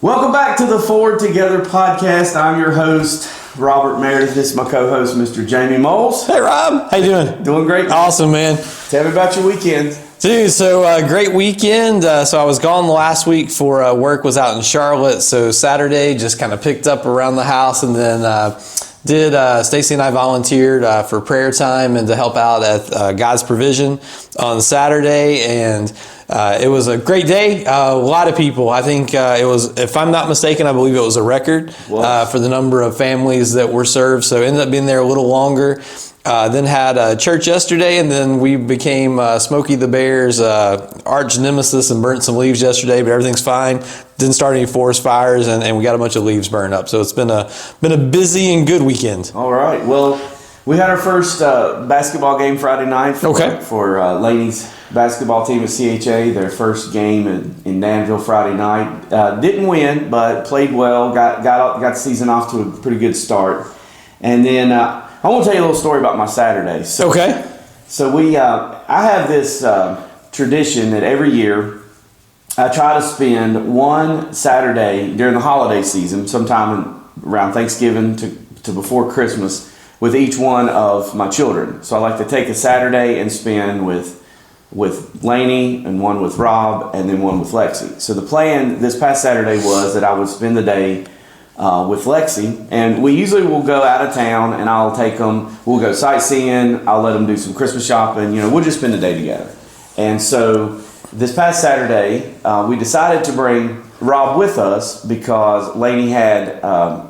Welcome back to the Forward Together podcast. I'm your host, Robert Meredith. This is my co-host, Mr. Jamie Moles. Hey, Rob. How you doing? Doing great. Awesome, man. Tell me about your weekend. Dude, so great weekend. So I was gone last week for work, was out in Charlotte. So Saturday just kind of picked up around the house, and then Stacy and I volunteered for prayer time and to help out at God's Provision on Saturday. And it was a great day. A lot of people. I think it was, if I'm not mistaken, I believe it was a record for the number of families that were served. So ended up being there a little longer. Then had a church yesterday, and then we became Smokey the Bear's arch nemesis and burnt some leaves yesterday, but everything's fine. Didn't start any forest fires, and we got a bunch of leaves burned up. So it's been a busy and good weekend. All right. Well, we had our first basketball game Friday night for Laney's basketball team at CHA. Their first game in Danville Friday night. Didn't win, but played well. Got the season off to a pretty good start. And then I want to tell you a little story about my Saturday. So I have this tradition that every year I try to spend one Saturday during the holiday season, sometime around Thanksgiving to before Christmas, with each one of my children. So I like to take a Saturday and spend with Laney, and one with Rob, and then one with Lexi. So the plan this past Saturday was that I would spend the day with Lexi, and we usually will go out of town, and I'll take them, we'll go sightseeing, I'll let them do some Christmas shopping, we'll just spend the day together. And so this past Saturday, we decided to bring Rob with us because Laney had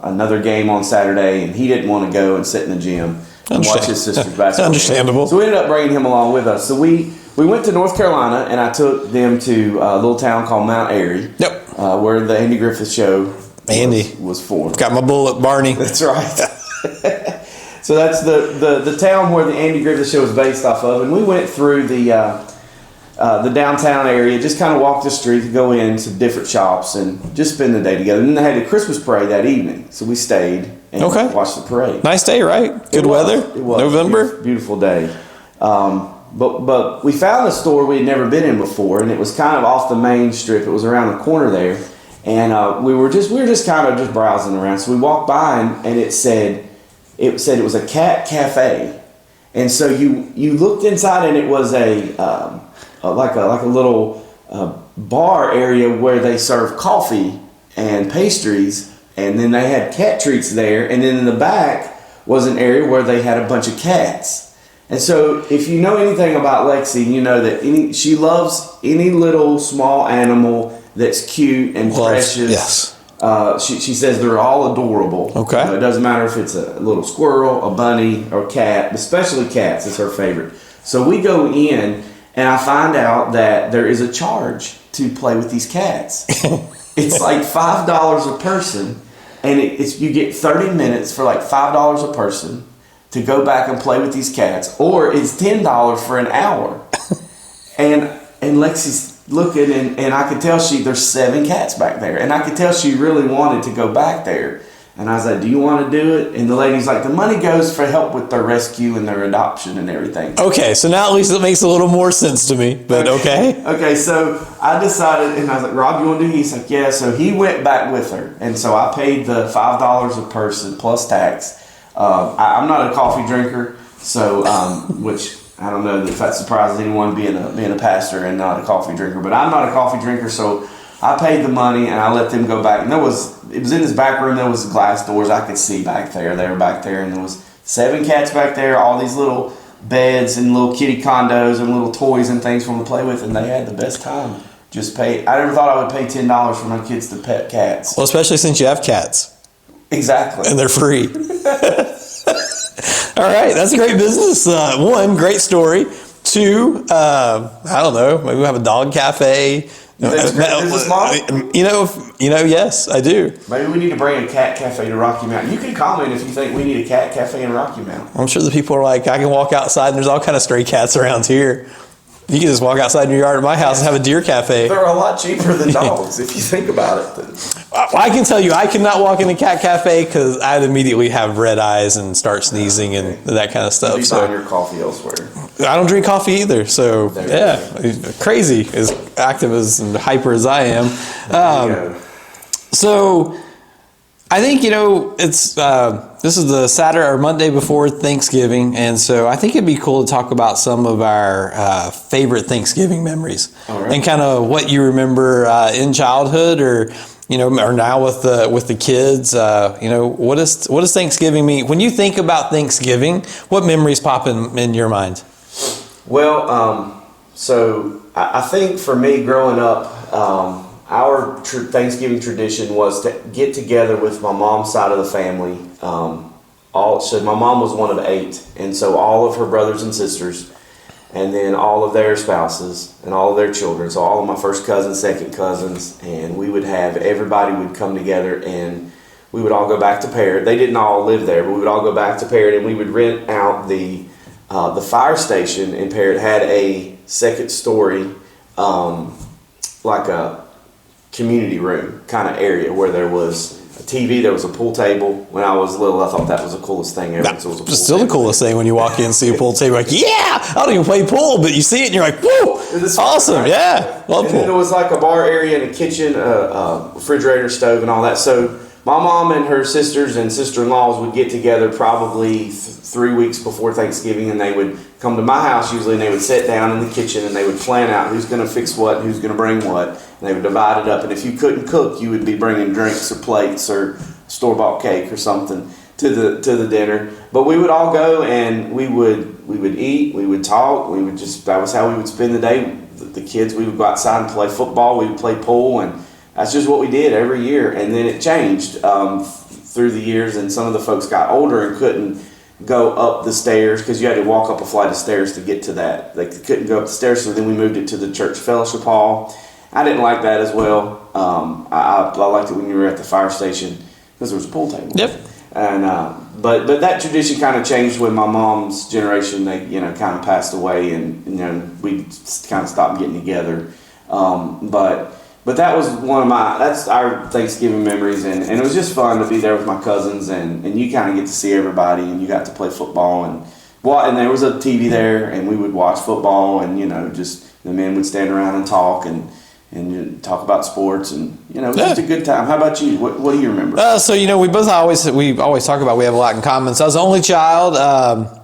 another game on Saturday, and he didn't want to go and sit in the gym and watch his sister's basketball. Understandable. Game. So we ended up bringing him along with us. So we went to North Carolina, and I took them to a little town called Mount Airy, where the Andy Griffith Show was formed. Got my bullet, Barney. That's right. So that's the town where the Andy Griffith Show was based off of, and we went through the downtown area, just kind of walked the street to go into different shops and just spend the day together. And then they had a Christmas parade that evening, so we stayed and watched the parade. Nice day, right? Good weather. It was November. Beautiful day. But we found a store we had never been in before, and it was kind of off the main strip. It was around the corner there. And we were just kind of browsing around. So we walked by, and it said it was a cat cafe. And so you looked inside, and it was like a little bar area where they serve coffee and pastries, and then they had cat treats there. And then in the back was an area where they had a bunch of cats. And so if you know anything about Lexi, you know that she loves any little small animal that's cute and precious. Yes. She says they're all adorable. Okay. It doesn't matter if it's a little squirrel, a bunny, or a cat, but especially cats is her favorite. So we go in, and I find out that there is a charge to play with these cats. It's like $5 a person, and you get 30 minutes for like $5 a person to go back and play with these cats, or it's $10 for an hour. And Lexi's looking, and I could tell there's 7 cats back there, and I could tell she really wanted to go back there. And I was like, do you want to do it? And the lady's like, the money goes for help with their rescue and their adoption and everything. Okay, so now at least it makes a little more sense to me, but okay. Okay, so I decided, and I was like, Rob, you want to do it? He's like, yeah. So he went back with her. And so I paid the $5 a person plus tax. I'm not a coffee drinker, so which I don't know if that surprises anyone being a pastor and not a coffee drinker, but I'm not a coffee drinker, so I paid the money and I let them go back. And it was in this back room. There was glass doors I could see back there. They were back there, and there was 7 cats back there. All these little beds and little kitty condos and little toys and things for them to play with, and they had the best time. I never thought I would pay $10 for my kids to pet cats. Well, especially since you have cats. Exactly. And they're free. All right, that's a great business. 1, great story. 2, I don't know, maybe we have a dog cafe. That's a great business model. Yes, I do. Maybe we need to bring a cat cafe to Rocky Mount. You can comment if you think we need a cat cafe in Rocky Mount. I'm sure the people are like, I can walk outside and there's all kind of stray cats around here. You can just walk outside in your yard at my house and have a deer cafe. They're a lot cheaper than dogs if you think about it. I can tell you, I cannot walk in a cat cafe because I'd immediately have red eyes and start sneezing and that kind of stuff. You find your coffee elsewhere. I don't drink coffee either, so crazy, as active and hyper as I am. So I think, it's this is the Saturday or Monday before Thanksgiving, and so I think it'd be cool to talk about some of our favorite Thanksgiving memories. All right. And kind of what you remember in childhood, or or now with the kids. What does Thanksgiving mean when you think about Thanksgiving? What memories pop in your mind? Well, so I think for me growing up, our Thanksgiving tradition was to get together with my mom's side of the family. So my mom was one of 8, and so all of her brothers and sisters, and then all of their spouses and all of their children. So all of my first cousins, second cousins, and we would have everybody would come together, and we would all go back to Parrott. They didn't all live there, but we would all go back to Parrott, and we would rent out the fire station in Parrott had a second story, like a community room kind of area where there was a TV, there was a pool table. When I was little, I thought that was the coolest thing ever. So it was a pool still the coolest thing when you walk in and see a pool table. Like, yeah, I don't even play pool, but you see it and you're like, woo, it's awesome, right? Yeah, love pool. And then there was like a bar area and a kitchen, refrigerator, stove, and all that. So my mom and her sisters and sister-in-laws would get together probably 3 weeks before Thanksgiving, and they would come to my house usually, and they would sit down in the kitchen and they would plan out who's going to fix what, who's going to bring what, and they would divide it up. And if you couldn't cook, you would be bringing drinks or plates or store-bought cake or something to the dinner. But we would all go and we would eat, we would talk, that was how we would spend the day. The kids, we would go outside and play football, we would play pool, and that's just what we did every year. And then it changed through the years, and some of the folks got older and couldn't go up the stairs because you had to walk up a flight of stairs to get to that. They couldn't go up the stairs, so then we moved it to the church fellowship hall. I didn't like that as well. I liked it when you were at the fire station because there was a pool table. Yep. And but that tradition kind of changed when my mom's generation, they kind of passed away, and we kind of stopped getting together. But that was that's our Thanksgiving memories, and it was just fun to be there with my cousins, and you kind of get to see everybody, and you got to play football, and there was a TV there, and we would watch football, and just the men would stand around and talk, and talk about sports, and it was just a good time. How about you? What do you remember? So we both always talk about we have a lot in common. So I was the only child.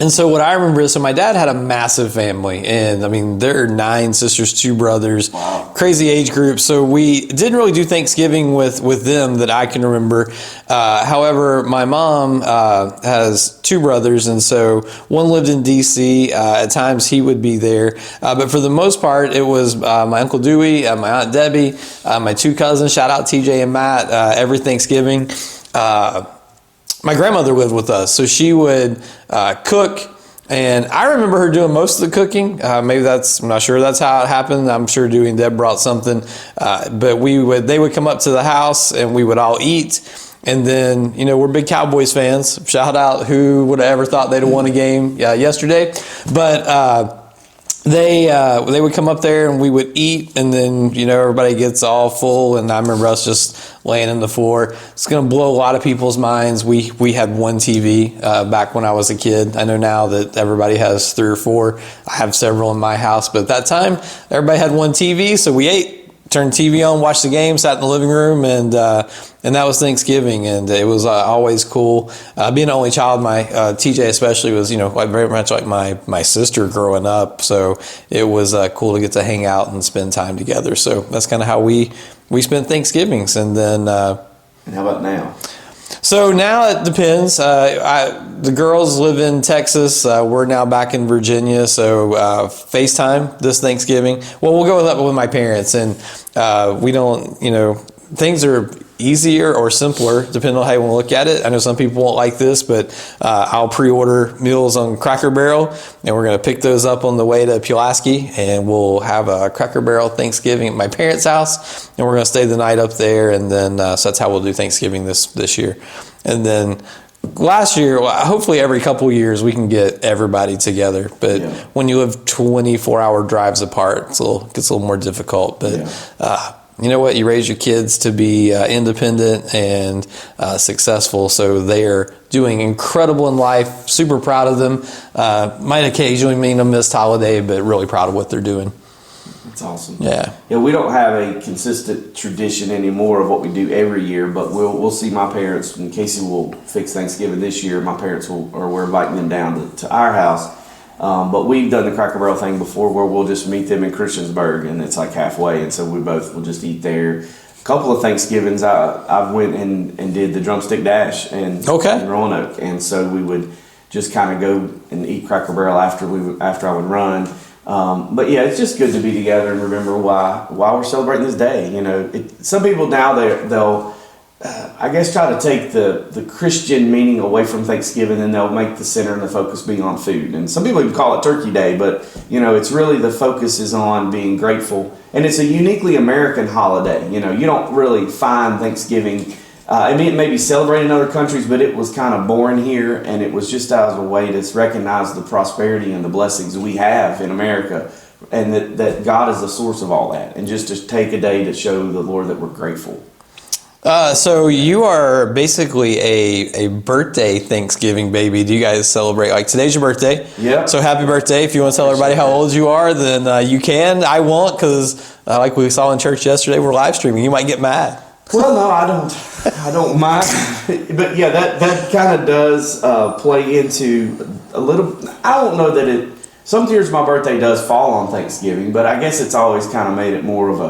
And so what I remember is, my dad had a massive family, and I mean, there are 9 sisters, 2 brothers, wow. Crazy age group. So we didn't really do Thanksgiving with them that I can remember. However, my mom has 2 brothers, and so one lived in DC. At times he would be there. But for the most part, it was my Uncle Dewey, my Aunt Debbie, my 2 cousins, shout out TJ and Matt, every Thanksgiving. My grandmother lived with us, so she would cook, and I remember her doing most of the cooking. I'm not sure that's how it happened. I'm sure Dewey and Deb brought something, but they would come up to the house and we would all eat. And then, we're big Cowboys fans. Shout out who would have ever thought they'd have won a game yesterday, but they would come up there and we would eat, and then everybody gets all full, and I remember us just laying on the floor. It's going to blow a lot of people's minds. We had one TV back when I was a kid. I know now that everybody has 3 or 4. I have several in my house, but at that time everybody had one TV, so we ate, turned TV on, watched the game, sat in the living room, and that was Thanksgiving, and it was always cool. Being the only child, my TJ especially was, very much like my sister growing up, so it was cool to get to hang out and spend time together. So that's kind of how we spent Thanksgivings, and then. And how about now? So now it depends. The girls live in Texas. We're now back in Virginia. So FaceTime this Thanksgiving. Well, we'll go with my parents, and we don't, things are easier or simpler, depending on how you want to look at it. I know some people won't like this, but I'll pre-order meals on Cracker Barrel, and we're going to pick those up on the way to Pulaski, and we'll have a Cracker Barrel Thanksgiving at my parents' house, and we're going to stay the night up there, and then so that's how we'll do Thanksgiving this year. And then last year, hopefully every couple years we can get everybody together, but when you live 24-hour drives apart, it gets a little more difficult, but you know what? You raise your kids to be independent and successful, so they are doing incredible in life. Super proud of them. Might occasionally mean a missed holiday, but really proud of what they're doing. That's awesome. Yeah. Yeah, we don't have a consistent tradition anymore of what we do every year, but we'll see my parents, and Casey will fix Thanksgiving this year. My parents we're inviting them down to our house. But we've done the Cracker Barrel thing before where we'll just meet them in Christiansburg, and it's like halfway, and so we both will just eat there. A couple of Thanksgivings, I went and did the Drumstick Dash in Roanoke, and so we would just kind of go and eat Cracker Barrel after I would run. But yeah, it's just good to be together and remember why we're celebrating this day. You know, some people now they'll I guess try to take the Christian meaning away from Thanksgiving, and they'll make the center and the focus be on food. And some people even call it Turkey Day, but you know, it's really the focus is on being grateful. And it's a uniquely American holiday. You know, you don't really find Thanksgiving. I mean, it may be celebrated in other countries, but it was kind of born here, and it was just as a way to recognize the prosperity and the blessings we have in America, and that God is the source of all that, and just to take a day to show the Lord that we're grateful. So you are basically a birthday Thanksgiving baby. Do you guys celebrate, like today's your birthday? Yeah. So happy birthday. If you want to tell everybody how old you are, then you can. I won't, because like we saw in church yesterday, we're live streaming. You might get mad. Well, no, I don't mind. But yeah, that kind of does play into a little, I don't know that some years my birthday does fall on Thanksgiving, but I guess it's always kind of made it more of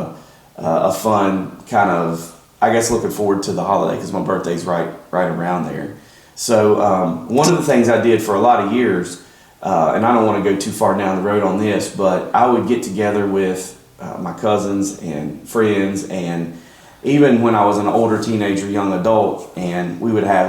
a fun kind of, I guess, looking forward to the holiday because my birthday's right around there. So one of the things I did for a lot of years, and I don't want to go too far down the road on this, but I would get together with my cousins and friends, and even when I was an older teenager, young adult, and we would have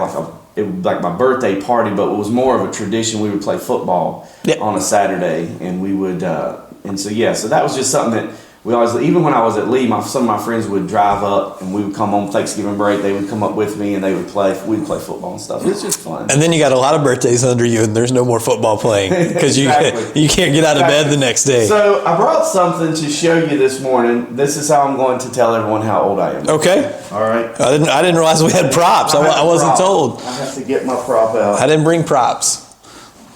like my birthday party, but it was more of a tradition. We would play football on a Saturday, and we would, so that was just something that we always, even when I was at Lee, some of my friends would drive up, and we would come on Thanksgiving break. They would come up with me, and we'd play football and stuff. It's just fun. And then you got a lot of birthdays under you, and there's no more football playing because exactly. you can't get out of bed the next day. So I brought something to show you this morning. This is how I'm going to tell everyone how old I am. Okay. All right. I didn't realize we had props. I wasn't told. I have to get my prop out. I didn't bring props.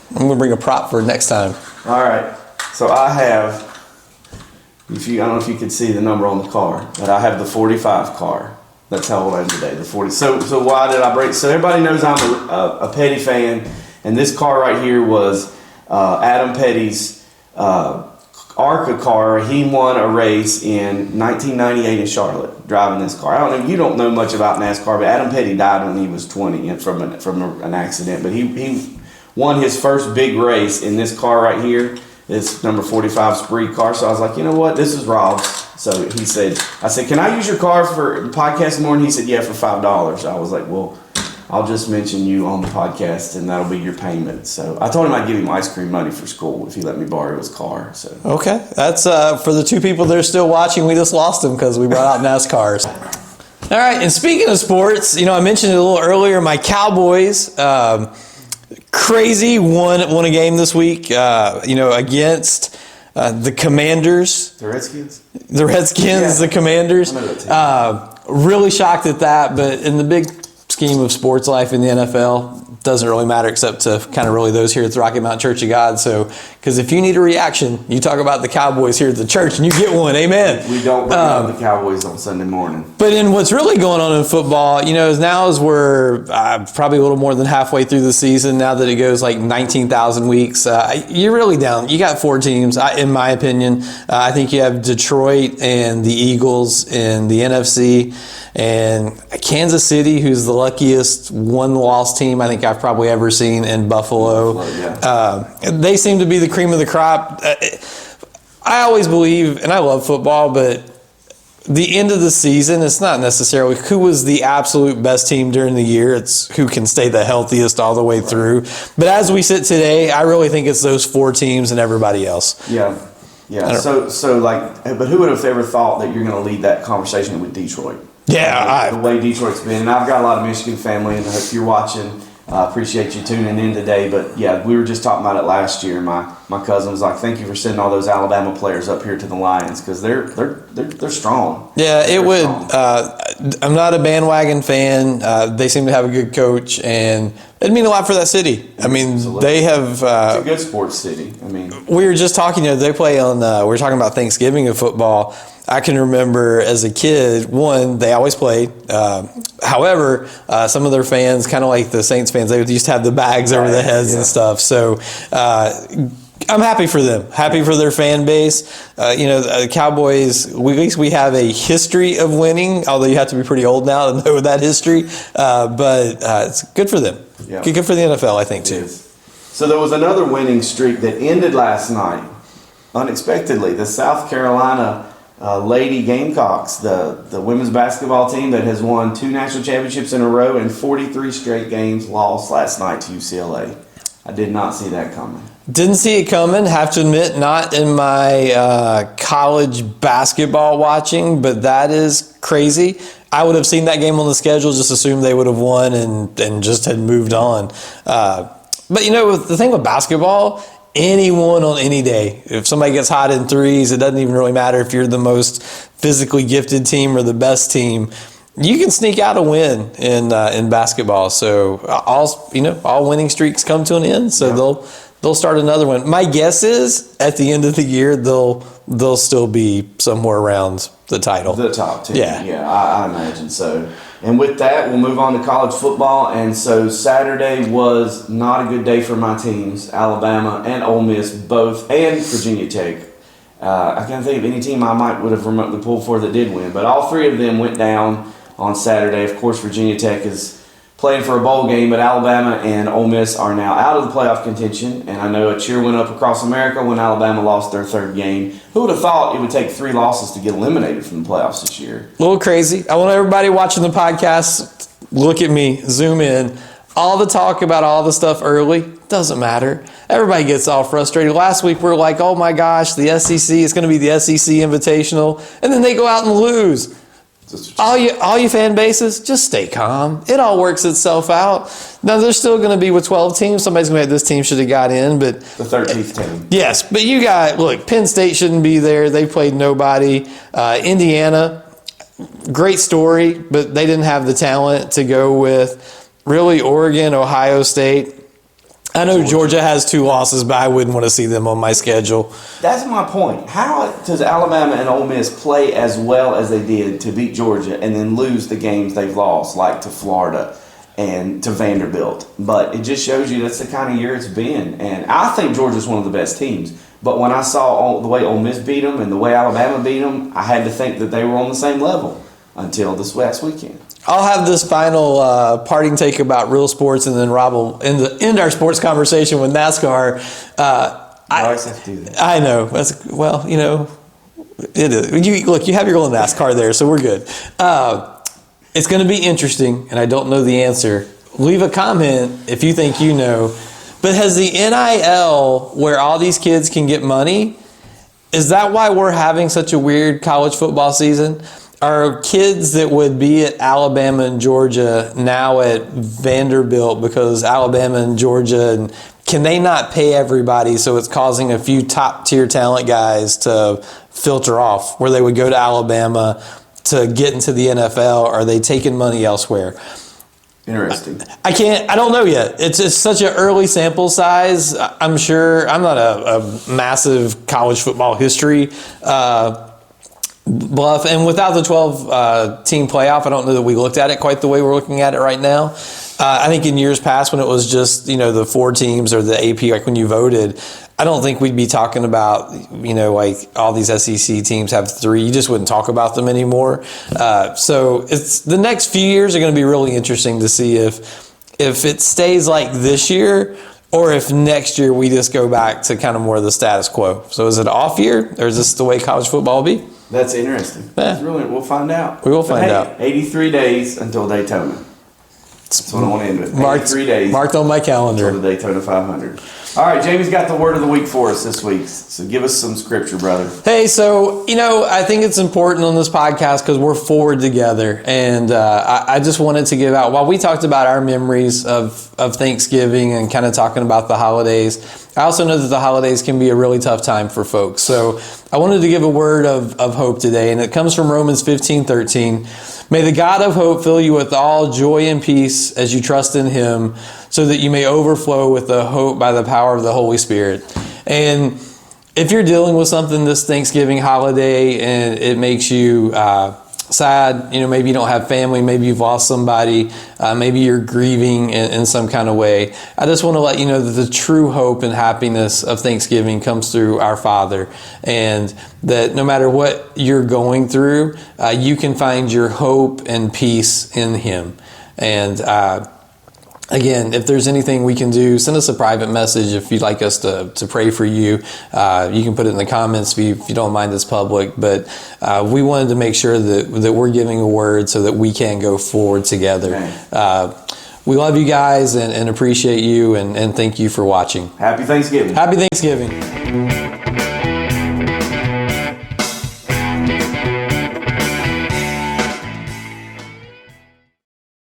I'm gonna bring a prop for next time. All right. So I have. I don't know if you can see the number on the car, but I have the 45 car. That's how old I am today, the 40. So why did I break? So everybody knows I'm a Petty fan, and this car right here was Adam Petty's ARCA car. He won a race in 1998 in Charlotte driving this car. I don't know, you don't know much about NASCAR, but Adam Petty died when he was 20 from an accident. But he won his first big race in this car right here. This number 45 Spree car. So I was like, you know what? This is Rob's. So I said, can I use your car for the podcast morning? He said, yeah, for $5. I was like, well, I'll just mention you on the podcast, and that'll be your payment. So I told him I'd give him ice cream money for school if he let me borrow his car. So okay, that's for the two people that are still watching. We just lost them because we brought out NASCARs. All right, and speaking of sports, I mentioned it a little earlier. My Cowboys. Crazy won a game this week, against the Commanders. The Redskins? The Redskins, yeah. The Commanders. Really shocked at that, but in the big scheme of sports life in the NFL, doesn't really matter except to kind of really those here at the Rocky Mountain Church of God. So, because if you need a reaction, you talk about the Cowboys here at the church and you get one. Amen. We don't bring up the Cowboys on Sunday morning. But in what's really going on in football, as we're probably a little more than halfway through the season, now that it goes like 19,000 weeks, you're really down. You got 4 teams, in my opinion. I think you have Detroit and the Eagles in the NFC, and Kansas City, who's the luckiest one-loss team I think I've probably ever seen in Buffalo. They seem to be the cream of the crop. I always believe, and I love football, but the end of the season, it's not necessarily who was the absolute best team during the year. It's who can stay the healthiest all the way through. But as we sit today, I really think it's those 4 teams and everybody else. Yeah. But who would have ever thought that you're going to lead that conversation with Detroit? Yeah, the way Detroit's been, and I've got a lot of Michigan family, and if you're watching, I appreciate you tuning in today. But yeah, we were just talking about it last year. My cousin was like, "Thank you for sending all those Alabama players up here to the Lions because they're strong." Yeah, it would. I'm not a bandwagon fan. They seem to have a good coach, and it'd mean a lot for that city. I mean, Absolutely. they have. It's a good sports city. I mean, we were just talking. They play on. We were talking about Thanksgiving of football. I can remember as a kid, they always played. However, some of their fans, kind of like the Saints fans, they used to have the bags over their heads and stuff. So I'm happy for them, happy for their fan base. The Cowboys, at least we have a history of winning, although you have to be pretty old now to know that history. But it's good for them. Yeah. Good for the NFL, I think, too. So there was another winning streak that ended last night, unexpectedly. The South Carolina Lady Gamecocks, the women's basketball team that has won 2 national championships in a row and 43 straight games, lost last night to UCLA. I did not see that coming. Didn't see it coming, have to admit, not in my college basketball watching, but that is crazy. I would have seen that game on the schedule, just assumed they would have won and just had moved on. But the thing with basketball, anyone on any day, if somebody gets hot in threes, it doesn't even really matter if you're the most physically gifted team or the best team. You can sneak out a win in basketball. So all winning streaks come to an end. So they'll start another one. My guess is at the end of the year they'll still be somewhere around the title, the top 10. Yeah, I imagine so. And with that, we'll move on to college football. And so Saturday was not a good day for my teams, Alabama and Ole Miss both, and Virginia Tech. I can't think of any team I would have remotely pulled for that did win, but all 3 of them went down on Saturday. Of course, Virginia Tech is playing for a bowl game, but Alabama and Ole Miss are now out of the playoff contention. And I know a cheer went up across America when Alabama lost their 3rd game. Who would have thought it would take 3 losses to get eliminated from the playoffs this year? A little crazy. I want everybody watching the podcast, look at me, zoom in. All the talk about all the stuff early doesn't matter. Everybody gets all frustrated. Last week we were like, oh my gosh, the SEC, it's going to be the SEC Invitational. And then they go out and lose. All you fan bases, just stay calm. It all works itself out. Now, there's still going to be with 12 teams. Somebody's going to be this team should have got in. But the 13th team. Yes, but Penn State shouldn't be there. They played nobody. Indiana, great story, but they didn't have the talent to go with. Really, Oregon, Ohio State. I know Georgia has 2 losses, but I wouldn't want to see them on my schedule. That's my point. How does Alabama and Ole Miss play as well as they did to beat Georgia and then lose the games they've lost, like to Florida and to Vanderbilt? But it just shows you that's the kind of year it's been. And I think Georgia's one of the best teams. But when I saw the way Ole Miss beat them and the way Alabama beat them, I had to think that they were on the same level until this last weekend. I'll have this final parting take about real sports, and then Rob will end our sports conversation with NASCAR. I always have to do that. I know. It is. You have your little NASCAR there, so we're good. It's going to be interesting, and I don't know the answer. Leave a comment if you think you know. But has the NIL, where all these kids can get money, is that why we're having such a weird college football season? Are kids that would be at Alabama and Georgia now at Vanderbilt because Alabama and Georgia, and can they not pay everybody, so it's causing a few top-tier talent guys to filter off where they would go to Alabama to get into the NFL? Are they taking money elsewhere? Interesting. I don't know yet. It's such an early sample size. I'm sure I'm not a massive college football history buff, and without the 12 team playoff, I don't know that we looked at it quite the way we're looking at it right now. I think in years past, when it was just the 4 teams or the AP, like when you voted, I don't think we'd be talking about like all these SEC teams have 3. You just wouldn't talk about them anymore. So it's the next few years are going to be really interesting to see if it stays like this year, or if next year we just go back to kind of more of the status quo. So is it an off year, or is this the way college football will be? That's interesting. Yeah. We'll find out. We will find out. 83 days until Daytona. That's what I want to end with. 83 days. Marked on my calendar. Until the Daytona 500. All right, Jamie's got the word of the week for us this week. So give us some scripture, brother. Hey, so, I think it's important on this podcast because we're forward together. And I just wanted to give out, while we talked about our memories of of Thanksgiving and kind of talking about the holidays. I also know that the holidays can be a really tough time for folks. So I wanted to give a word of hope today, and it comes from Romans 15:13. May the God of hope fill you with all joy and peace as you trust in him, so that you may overflow with the hope by the power of the Holy Spirit. And if you're dealing with something this Thanksgiving holiday and it makes you sad, maybe you don't have family, maybe you've lost somebody, maybe you're grieving in some kind of way, I just want to let you know that the true hope and happiness of Thanksgiving comes through our Father, and that no matter what you're going through, you can find your hope and peace in him. And again, if there's anything we can do, send us a private message if you'd like us to pray for you. You can put it in the comments if you don't mind it's public. But we wanted to make sure that we're giving a word so that we can go forward together. We love you guys and appreciate you, and thank you for watching. Happy Thanksgiving. Happy Thanksgiving.